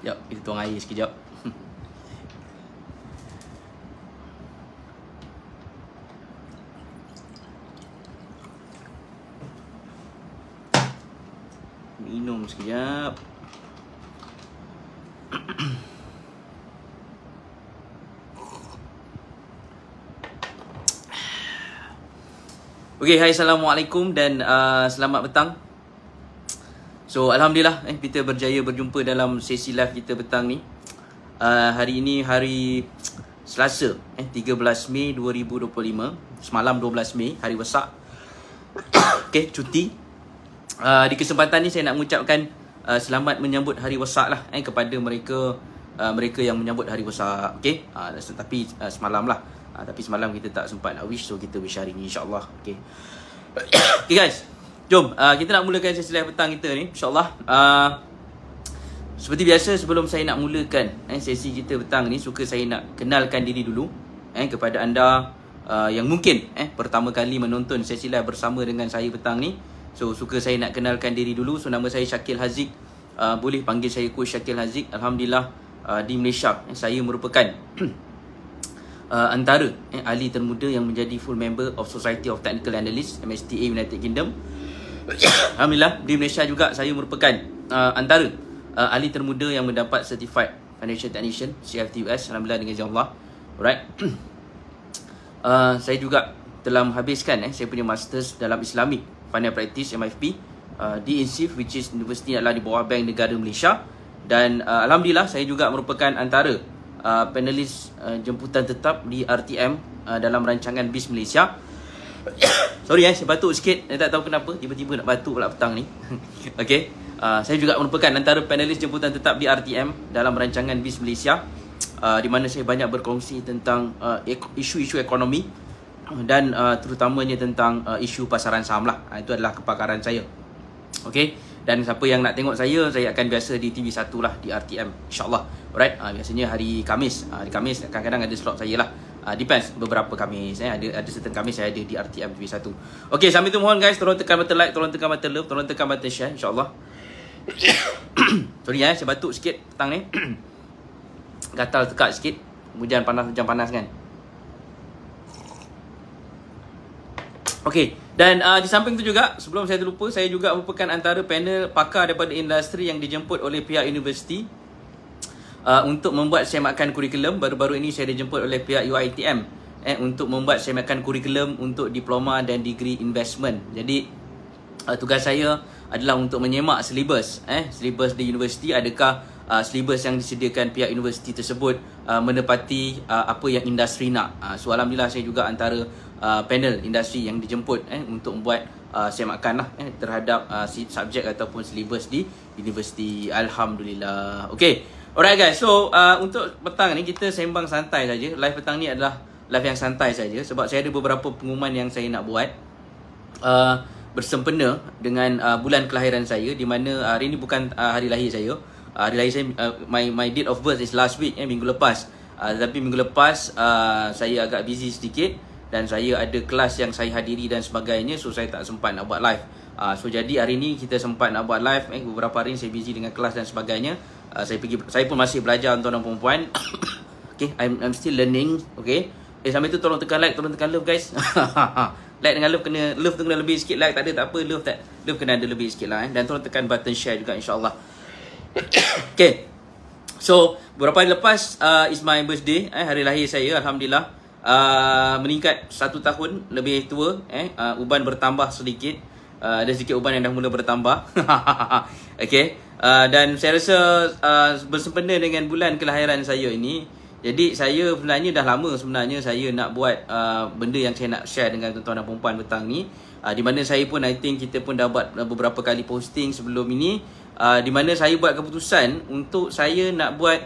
Sekejap, kita tuang air sekejap. Minum sekejap. Okay, hai, Assalamualaikum dan selamat petang. So, Alhamdulillah kita berjaya berjumpa dalam sesi live kita petang ni. Hari ini hari Selasa 13 Mei 2025. Semalam 12 Mei, hari Wesak. Okay, cuti. Di kesempatan ni saya nak mengucapkan selamat menyambut hari Wesak lah kepada mereka yang menyambut hari Wesak. Okay, tapi semalam lah. Tapi semalam kita tak sempat nak wish, so kita wish hari ni insyaAllah. Okay. Okay guys, jom kita nak mulakan sesi live petang kita ni insyaAllah. Seperti biasa, sebelum saya nak mulakan sesi kita petang ni, suka saya nak kenalkan diri dulu kepada anda yang mungkin pertama kali menonton sesi live bersama dengan saya petang ni. So suka saya nak kenalkan diri dulu. So nama saya Syakil Haziq, boleh panggil saya Coach Syakil Haziq. Alhamdulillah di Malaysia saya merupakan antara ahli termuda yang menjadi full member of Society of Technical Analysts MSTA United Kingdom. Alhamdulillah di Malaysia juga saya merupakan antara ahli termuda yang mendapat Certified Financial Technician CFTUS. Alhamdulillah dengan izin Allah. Alright. Saya juga telah menghabiskan saya punya Masters dalam Islamic Finance Practice MIFP di INSIF, which is universiti adalah di bawah Bank Negara Malaysia. Dan Alhamdulillah saya juga merupakan antara panelis jemputan tetap di RTM dalam rancangan BIS Malaysia. Sorry saya batuk sikit, saya tak tahu kenapa tiba-tiba nak batuk pula petang ni. Okay, saya juga merupakan antara panelis jemputan tetap di RTM dalam rancangan BIS Malaysia, di mana saya banyak berkongsi tentang isu-isu ekonomi dan terutamanya tentang isu pasaran saham lah. Itu adalah kepakaran saya. Okay, dan siapa yang nak tengok saya akan biasa di TV1 lah, di RTM insyaAllah. Alright, biasanya hari Khamis. Hari Khamis kadang-kadang ada slot saya lah. Depends, beberapa Khamis ada certain Khamis saya ada di RTM TV1. Okay, sambil tu mohon guys, tolong tekan button like, tolong tekan button love, tolong tekan button share insyaAllah. Sorry saya batuk sikit petang ni. Gatal tekak sikit. Hujan panas kan. Okay, dan di samping tu juga, sebelum saya terlupa, saya juga merupakan antara panel pakar daripada industri yang dijemput oleh pihak universiti untuk membuat semakan kurikulum. Baru-baru ini saya dijemput oleh pihak UiTM untuk membuat semakan kurikulum untuk diploma dan degree investment. Jadi tugas saya adalah untuk menyemak silibus di universiti, adakah silibus yang disediakan pihak universiti tersebut menepati apa yang industri nak. So Alhamdulillah saya juga antara panel industri yang dijemput untuk membuat semakan lah terhadap subjek ataupun silibus di universiti. Alhamdulillah. Okay, alright guys, so untuk petang ni kita sembang santai saja. Live petang ni adalah live yang santai saja sebab saya ada beberapa pengumuman yang saya nak buat bersempena dengan bulan kelahiran saya, di mana hari ni bukan hari lahir saya. Hari lahir saya, my date of birth is last week, minggu lepas. Tapi minggu lepas saya agak busy sedikit dan saya ada kelas yang saya hadiri dan sebagainya, so saya tak sempat nak buat live. So jadi hari ni kita sempat nak buat live. Beberapa hari ni saya busy dengan kelas dan sebagainya. Saya pun masih belajar tuan-tuan dan puan-puan. Okay, I'm still learning. Okay, sambil tu tolong tekan like, tolong tekan love guys. Like dengan love tu kena lebih sikit. Like tak ada tak apa, love kena ada lebih sikit lah. Dan tolong tekan button share juga insyaAllah. Okay, so beberapa hari lepas is my birthday, hari lahir saya. Alhamdulillah meningkat 1 tahun lebih tua. Uban bertambah sedikit. Ada sedikit uban yang dah mula bertambah. Okay, Dan saya rasa bersempena dengan bulan kelahiran saya ini, jadi saya sebenarnya dah lama sebenarnya saya nak buat benda yang saya nak share dengan tuan-tuan dan puan petang ni. Di mana saya pun I think kita pun dah buat beberapa kali posting sebelum ini, di mana saya buat keputusan untuk saya nak buat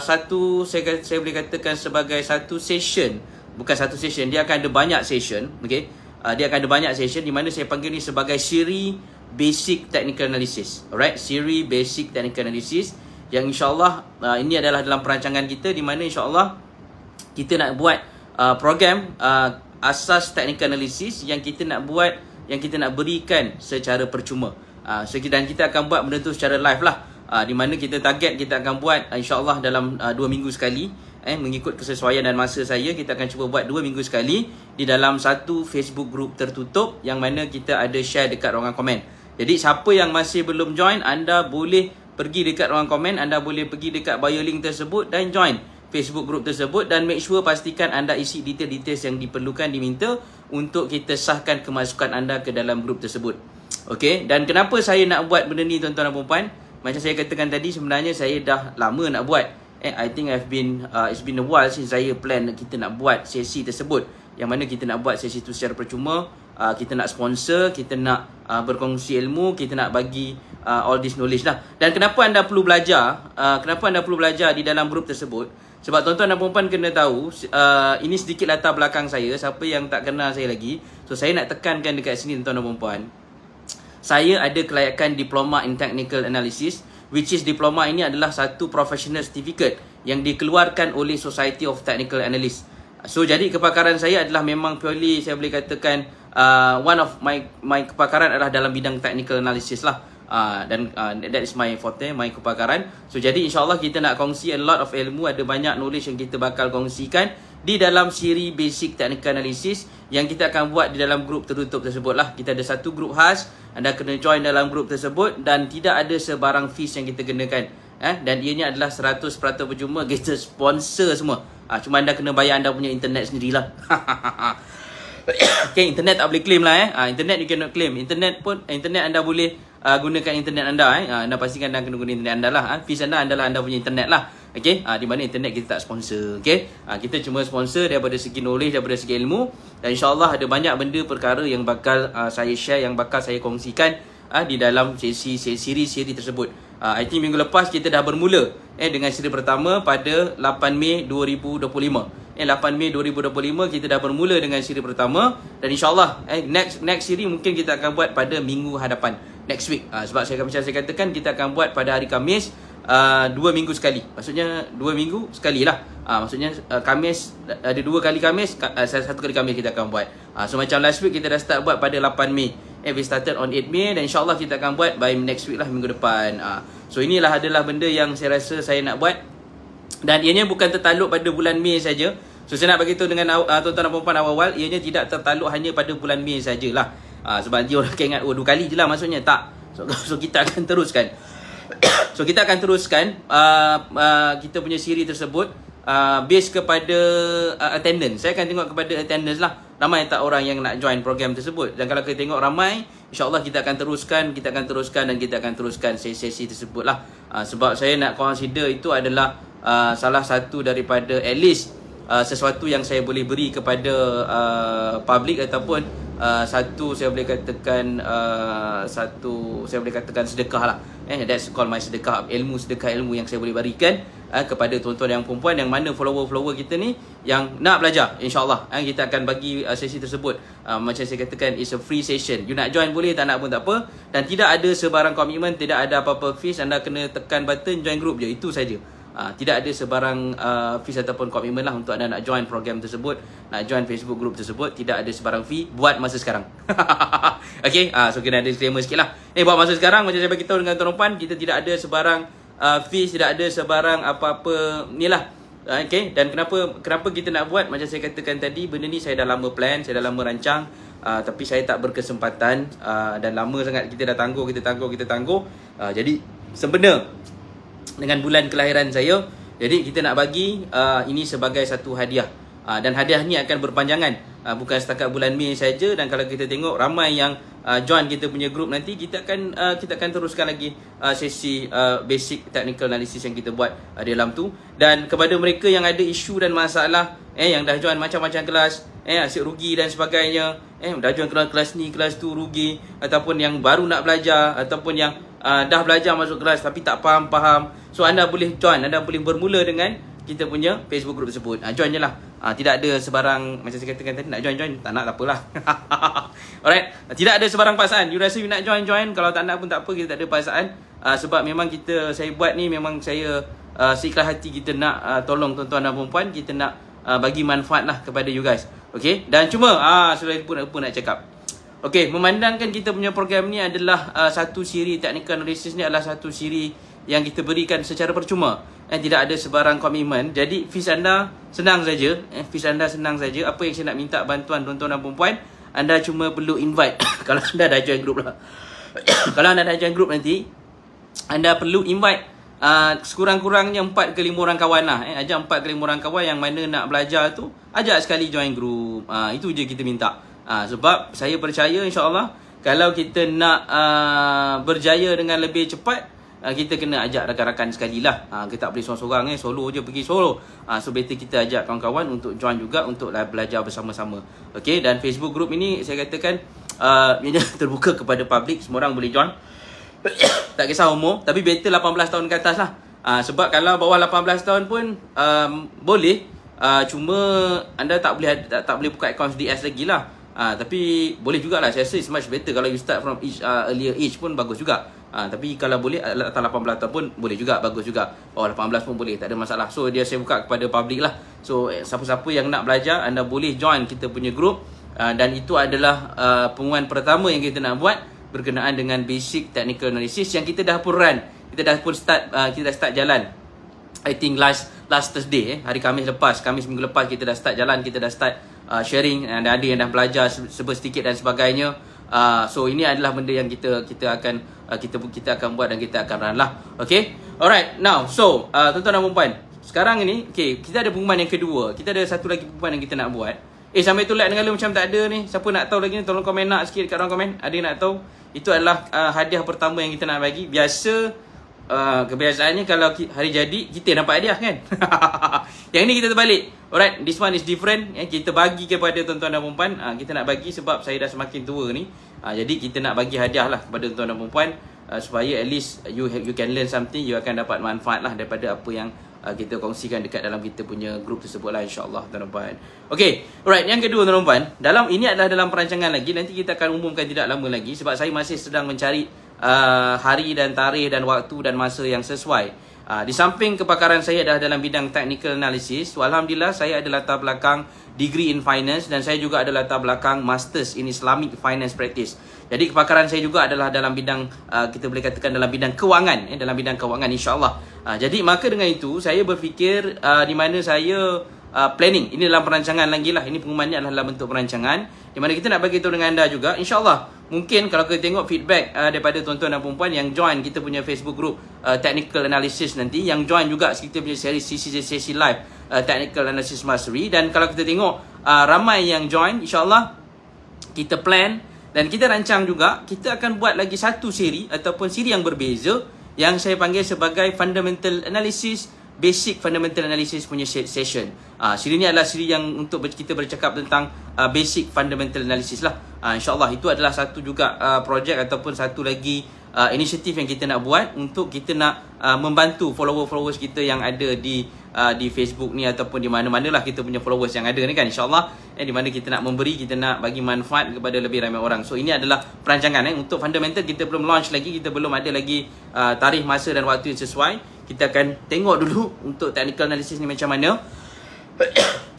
satu, saya boleh katakan sebagai satu session. Bukan satu session, dia akan ada banyak session. Okay, dia akan ada banyak session di mana saya panggil ni sebagai siri Basic Technical Analysis. Alright, siri Basic Technical Analysis yang insyaAllah ini adalah dalam perancangan kita, di mana insyaAllah kita nak buat program asas technical analysis yang kita nak buat, yang kita nak berikan secara percuma. Dan kita akan buat benda tu secara live lah, di mana kita target kita akan buat insyaAllah dalam 2 minggu sekali. Mengikut kesesuaian dan masa saya, kita akan cuba buat 2 minggu sekali di dalam satu Facebook group tertutup yang mana kita ada share dekat ruangan komen. Jadi siapa yang masih belum join, anda boleh pergi dekat ruangan komen, anda boleh pergi dekat bio link tersebut dan join Facebook group tersebut, dan make sure pastikan anda isi detail-detail yang diperlukan, diminta untuk kita sahkan kemasukan anda ke dalam group tersebut. Okay, dan kenapa saya nak buat benda ni tuan-tuan dan puan? Macam saya katakan tadi, sebenarnya saya dah lama nak buat. I think it's been a while since saya plan kita nak buat sesi tersebut, yang mana kita nak buat sesi tu secara percuma. Kita nak sponsor, kita nak berkongsi ilmu, kita nak bagi all this knowledge lah. Dan kenapa anda perlu belajar? Kenapa anda perlu belajar di dalam grup tersebut? Sebab tuan-tuan dan puan kena tahu, ini sedikit latar belakang saya, siapa yang tak kenal saya lagi. So saya nak tekankan dekat sini tuan-tuan dan puan, saya ada kelayakan Diploma in Technical Analysis, which is diploma ini adalah satu professional certificate yang dikeluarkan oleh Society of Technical Analysts. So jadi kepakaran saya adalah memang purely, saya boleh katakan one of my kepakaran adalah dalam bidang technical analysis lah. Dan that is my forte, my kepakaran. So jadi insyaAllah kita nak kongsi a lot of ilmu, ada banyak knowledge yang kita bakal kongsikan di dalam siri Basic Technical Analysis yang kita akan buat di dalam grup tertutup tersebut lah. Kita ada satu grup khas, anda kena join dalam grup tersebut, dan tidak ada sebarang fees yang kita kenakan. Dan ianya adalah 100% percuma, kita sponsor semua. Cuma anda kena bayar anda punya internet sendirilah. Okay, internet tak boleh claim lah. Internet you cannot claim. Internet anda boleh gunakan internet anda. Anda pastikan anda kena guna internet anda lah. Fees anda adalah anda punya internet lah. Okay, di mana internet kita tak sponsor. Okay, kita cuma sponsor daripada segi knowledge, daripada segi ilmu. Dan insyaAllah ada banyak benda perkara yang bakal saya share, yang bakal saya kongsikan di dalam siri tersebut. I think minggu lepas kita dah bermula dengan siri pertama pada 8 Mei 2025. 8 Mei 2025 kita dah bermula dengan siri pertama, dan insyaAllah next siri mungkin kita akan buat pada minggu hadapan, next week. Sebab macam saya katakan, kita akan buat pada hari Khamis, 2 minggu sekali. Maksudnya 2 minggu sekali lah. Maksudnya Khamis, ada 2 kali Khamis, 1 kali Khamis kita akan buat. So macam last week kita dah start buat pada 8 Mei. We started on 8 Mei, dan insyaAllah kita akan buat by next week lah, minggu depan. So inilah adalah benda yang saya rasa saya nak buat, dan ianya bukan tertakluk pada bulan Mei saja. So saya nak beritahu dengan tuan-tuan dan puan awal-awal, ianya tidak tertakluk hanya pada bulan Mei sajalah. Sebab nanti orang akan ingat, 2 kali je lah maksudnya. Tak. So kita akan teruskan. So kita akan teruskan kita punya siri tersebut base kepada attendance. Saya akan tengok kepada attendance lah, ramai tak orang yang nak join program tersebut. Dan kalau kita tengok ramai, insyaAllah kita akan teruskan, dan kita akan teruskan sesi-sesi tersebut lah. Sebab saya nak consider itu adalah salah satu daripada at least sesuatu yang saya boleh beri kepada public, ataupun satu saya boleh katakan sedekah lah. That's called my sedekah ilmu, sedekah ilmu yang saya boleh berikan kepada tuan-tuan yang perempuan yang mana follower kita ni yang nak belajar. InsyaAllah kita akan bagi sesi tersebut. Macam saya katakan, it's a free session. You nak join boleh, tak nak pun tak apa. Dan tidak ada sebarang komitmen, tidak ada apa-apa fees. Anda kena tekan button join group je, itu saja. Tidak ada sebarang fees ataupun komitmen lah untuk anda nak join program tersebut, nak join Facebook group tersebut. Tidak ada sebarang fee buat masa sekarang. Okay, so kena ada disclaimer sikit lah. Buat masa sekarang, macam saya beritahu dengan tuan-tuan, kita tidak ada sebarang fees, tidak ada sebarang apa-apa ni lah. Okay, dan kenapa kita nak buat? Macam saya katakan tadi, benda ni saya dah lama plan, saya dah lama rancang, tapi saya tak berkesempatan, dan lama sangat kita dah tangguh. Jadi sempena dengan bulan kelahiran saya, jadi kita nak bagi ini sebagai satu hadiah. Dan hadiah ni akan berpanjangan, bukan setakat bulan Mei saja. Dan kalau kita tengok ramai yang join kita punya group, nanti kita akan teruskan lagi sesi basic technical analysis yang kita buat di dalam tu. Dan kepada mereka yang ada isu dan masalah, yang dah join macam-macam kelas, asyik rugi dan sebagainya, dah join kelas ni, kelas tu rugi, ataupun yang baru nak belajar, ataupun yang dah belajar masuk kelas tapi tak faham. So anda boleh join, anda boleh bermula dengan kita punya Facebook group tersebut. Join je lah. Tidak ada sebarang, macam saya katakan tadi, nak join, tak nak tak apalah. Alright, tidak ada sebarang paksaan. You rasa you nak join. Kalau tak nak pun tak apa, kita tak ada paksaan. Sebab memang saya buat ni, memang saya seikhlas hati kita nak tolong tuan-tuan dan puan-puan, kita nak bagi manfaat lah kepada you guys. Okay, dan cuma sudah lupa nak cakap. Okay, memandangkan kita punya program ni adalah satu siri technical analysis ni adalah satu siri yang kita berikan secara percuma, tidak ada sebarang komitmen. Jadi fees anda senang saja, Apa yang saya nak minta bantuan tuan-tuan dan puan-puan, anda cuma perlu invite. Kalau anda dah join group lah. Kalau anda dah join group nanti, anda perlu invite sekurang-kurangnya 4 ke 5 orang kawan lah. Ajak 4 ke 5 orang kawan yang mana nak belajar tu, ajak sekali join group. Itu je kita minta. Sebab saya percaya insyaAllah, kalau kita nak berjaya dengan lebih cepat, kita kena ajak rakan-rakan sekali lah. Kita tak boleh seorang-seorang, solo je pergi solo. So better kita ajak kawan-kawan untuk join juga, untuk belajar bersama-sama. Okay, dan Facebook group ini saya katakan terbuka kepada public, semua orang boleh join. Tak kisah umur, tapi better 18 tahun ke atas lah. Sebab kalau bawah 18 tahun pun boleh, cuma anda tak boleh buka account DS lagi lah. Tapi boleh jugalah. Saya rasa it's much better kalau you start from earlier age pun bagus juga. Tapi kalau boleh atas 18 tahun pun boleh juga, bagus juga. 18 pun boleh, tak ada masalah. So dia saya buka kepada public lah. So siapa-siapa yang nak belajar, anda boleh join kita punya group. Dan itu adalah pengumuman pertama yang kita nak buat berkenaan dengan basic technical analysis yang kita dah pun run. Kita dah start jalan. I think last Thursday, hari Khamis minggu lepas kita dah start jalan, kita dah start sharing, dan ada yang dah belajar sedikit dan sebagainya. So ini adalah benda yang kita akan buat dan kita akan run lah. Okay, alright. Now, so tuan-tuan dan puan-puan, sekarang ini kita ada pengumuman yang kedua. Kita ada satu lagi pengumuman yang kita nak buat. Sampai tu like dengan lu macam tak ada ni. Siapa nak tahu lagi ni, tolong komen nak sikit dekat ruang komen. Ada yang nak tahu? Itu adalah hadiah pertama yang kita nak bagi. Biasa kebiasaannya kalau hari jadi kita dapat hadiah kan. Yang ni kita terbalik. Alright, this one is different. Kita bagi kepada tuan-tuan dan puan-puan. Kita nak bagi sebab saya dah semakin tua ni. Jadi kita nak bagi hadiah lah kepada tuan-tuan dan puan-puan, supaya at least you can learn something. You akan dapat manfaat lah daripada apa yang kita kongsikan dekat dalam kita punya group tersebut lah, insyaAllah tuan-tuan. Okay, alright, yang kedua tuan-tuan, ini adalah dalam perancangan lagi. Nanti kita akan umumkan tidak lama lagi, sebab saya masih sedang mencari hari dan tarikh dan waktu dan masa yang sesuai. Di samping kepakaran saya adalah dalam bidang technical analysis, alhamdulillah saya ada latar belakang degree in finance, dan saya juga ada latar belakang masters in Islamic finance practice. Jadi kepakaran saya juga adalah dalam bidang kita boleh katakan dalam bidang kewangan, dalam bidang kewangan insya-Allah. Jadi maka dengan itu saya berfikir di mana saya planning, ini dalam perancangan lagi lah. Ini pengumumannya adalah dalam bentuk perancangan, di mana kita nak bagi tahu dengan anda juga, insya-Allah. Mungkin kalau kita tengok feedback daripada tuan-tuan dan puan-puan yang join kita punya Facebook group technical analysis nanti, yang join juga kita punya sesi live technical analysis mastery, dan kalau kita tengok ramai yang join, insya-Allah kita plan dan kita rancang juga, kita akan buat lagi satu siri ataupun siri yang berbeza yang saya panggil sebagai fundamental analysis, basic fundamental analysis punya session. Siri ni adalah siri yang untuk kita bercakap tentang basic fundamental analysis lah. InsyaAllah itu adalah satu juga projek ataupun satu lagi inisiatif yang kita nak buat untuk kita nak membantu followers kita yang ada di Facebook ni ataupun di mana-mana lah kita punya followers yang ada ni kan, insyaAllah di mana kita nak memberi, kita nak bagi manfaat kepada lebih ramai orang. So ini adalah perancangan untuk fundamental, kita belum launch lagi, kita belum ada lagi tarikh, masa dan waktu yang sesuai. Kita akan tengok dulu untuk technical analysis ni macam mana.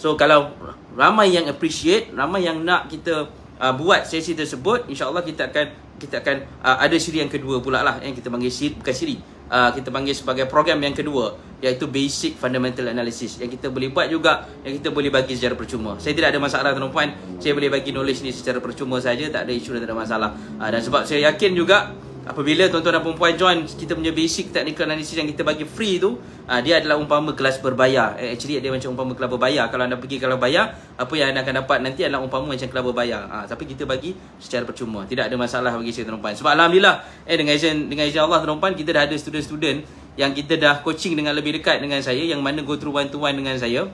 So kalau ramai yang appreciate, ramai yang nak kita buat sesi tersebut, insyaAllah kita akan ada siri yang kedua pula lah, yang kita panggil siri, bukan siri, kita panggil sebagai program yang kedua, iaitu basic fundamental analysis, yang kita boleh buat juga, yang kita boleh bagi secara percuma. Saya tidak ada masalah tuan-tuan, saya boleh bagi knowledge ni secara percuma saja, tak ada isu dan tak ada masalah. Dan sebab saya yakin juga apabila tuan-tuan dan perempuan join kita punya basic technical analysis yang kita bagi free tu, dia adalah umpama kelas berbayar. Actually dia macam umpama kelas berbayar. Kalau anda pergi kelas berbayar, apa yang anda akan dapat nanti adalah umpama macam kelas berbayar. Tapi kita bagi secara percuma. Tidak ada masalah bagi saya tuan-tuan. Sebab alhamdulillah dengan izin Allah tuan-tuan, kita dah ada student-student yang kita dah coaching dengan lebih dekat dengan saya, yang mana go through one-to-one dengan saya.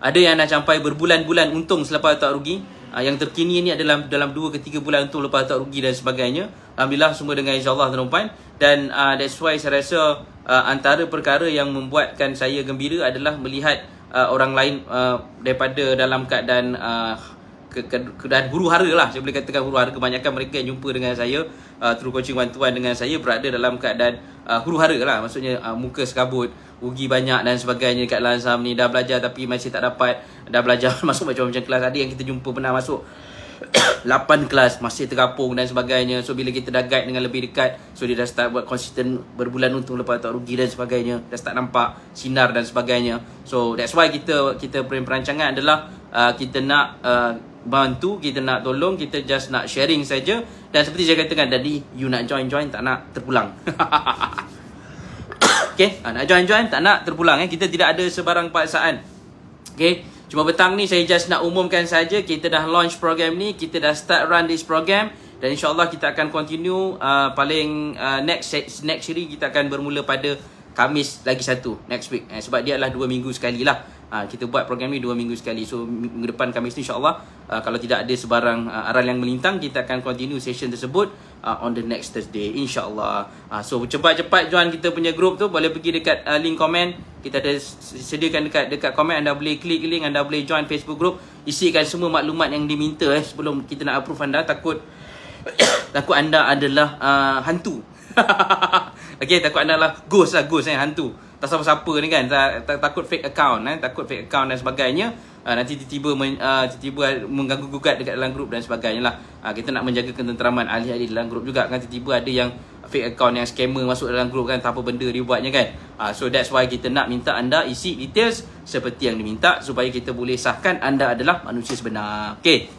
Ada yang dah sampai berbulan-bulan untung selepas tak rugi. Yang terkini ni adalah dalam 2 ke 3 bulan untung lepas tak rugi dan sebagainya. Alhamdulillah semua dengan insya-Allah tuan-tuan. Dan that's why saya rasa antara perkara yang membuatkan saya gembira adalah melihat orang lain daripada dalam keadaan keadaan huru-hara lah. Saya boleh katakan huru-hara. Kebanyakan mereka yang jumpa dengan saya through coaching one-to-one dengan saya berada dalam keadaan huru-hara lah. Maksudnya muka sekabut, rugi banyak dan sebagainya dekat dalam saham ni. Dah belajar tapi masih tak dapat. Dah belajar masuk macam-macam kelas. Ada yang kita jumpa pernah masuk 8 kelas masih tergapung dan sebagainya. So bila kita dah guide dengan lebih dekat, so dia dah start buat konsisten berbulan untung lepas tak rugi dan sebagainya. Dah start nampak sinar dan sebagainya. So that's why kita perancangan adalah kita nak bantu, kita nak tolong, kita just nak sharing saja. Dan seperti saya katakan tadi, you nak join tak nak terpulang. Okay, nak join tak nak terpulang. Kita tidak ada sebarang paksaan. Okay, cuma petang ni saya just nak umumkan saja, kita dah launch program ni, kita dah start run this program. Dan insyaAllah kita akan continue. Paling next series kita akan bermula pada Khamis lagi satu, next week. Sebab dia adalah 2 minggu sekali lah. Kita buat program ni 2 minggu sekali. So minggu depan Khamis ni insyaAllah, kalau tidak ada sebarang aral yang melintang, kita akan continue session tersebut on the next Thursday insyaAllah. So cepat-cepat join kita punya group tu. Boleh pergi dekat link komen. Kita ada sediakan dekat komen. Anda boleh klik link, anda boleh join Facebook group. Isikan semua maklumat yang diminta sebelum kita nak approve anda. Takut anda adalah hantu. Okay, takut anda lah ghost hantu. Tak siapa-siapa ni kan. Takut fake account, takut fake account dan sebagainya. Nanti tiba-tiba mengganggu-gugat dekat dalam grup dan sebagainya lah. Kita nak menjaga ketenteraman ahli-ahli dalam grup juga kan. Tiba-tiba ada yang fake account, yang scammer masuk dalam grup kan. Tak apa benda dia buatnya kan. So that's why kita nak minta anda isi details seperti yang diminta, supaya kita boleh sahkan anda adalah manusia sebenar. Okay.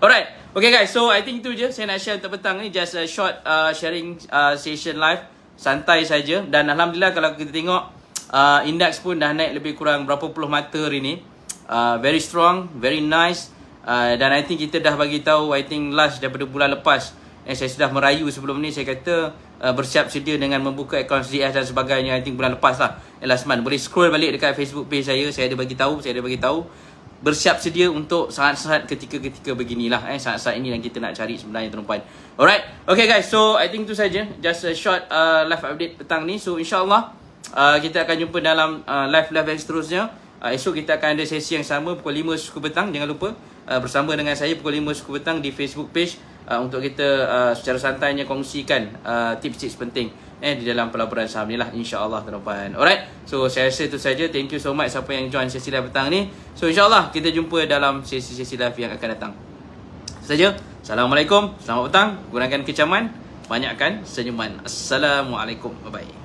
Alright. Okay guys, so I think itu je saya nak share untuk petang ni. Just a short sharing session live. Santai saja. Dan alhamdulillah kalau kita tengok index pun dah naik lebih kurang berapa puluh mata hari ni. Very strong, very nice. Dan I think kita dah bagi tahu, I think last daripada bulan lepas, saya sudah merayu sebelum ni. Saya kata bersiap sedia dengan membuka akaun CS dan sebagainya. I think bulan lepas lah, last month. Boleh scroll balik dekat Facebook page saya. Saya ada bagi tahu. Bersiap sedia untuk saat-saat ketika beginilah. Saat-saat ini yang kita nak cari sebenarnya tuan-tuan. Alright. Okay guys, so I think itu saja. Just a short live update petang ni. So insyaAllah kita akan jumpa dalam live yang seterusnya. Esok kita akan ada sesi yang sama pukul 5 suku petang. Jangan lupa bersama dengan saya pukul 5 suku petang di Facebook page, untuk kita secara santainya kongsikan tips-tips penting di dalam pelaburan saham ni lah, insyaAllah tuan-tuan. Alright, so saya rasa itu saja. Thank you so much siapa yang join sesi live petang ni. So insyaAllah kita jumpa dalam sesi-sesi live yang akan datang. Saja. Assalamualaikum, selamat petang. Kurangkan kecaman, banyakkan senyuman. Assalamualaikum, bye bye.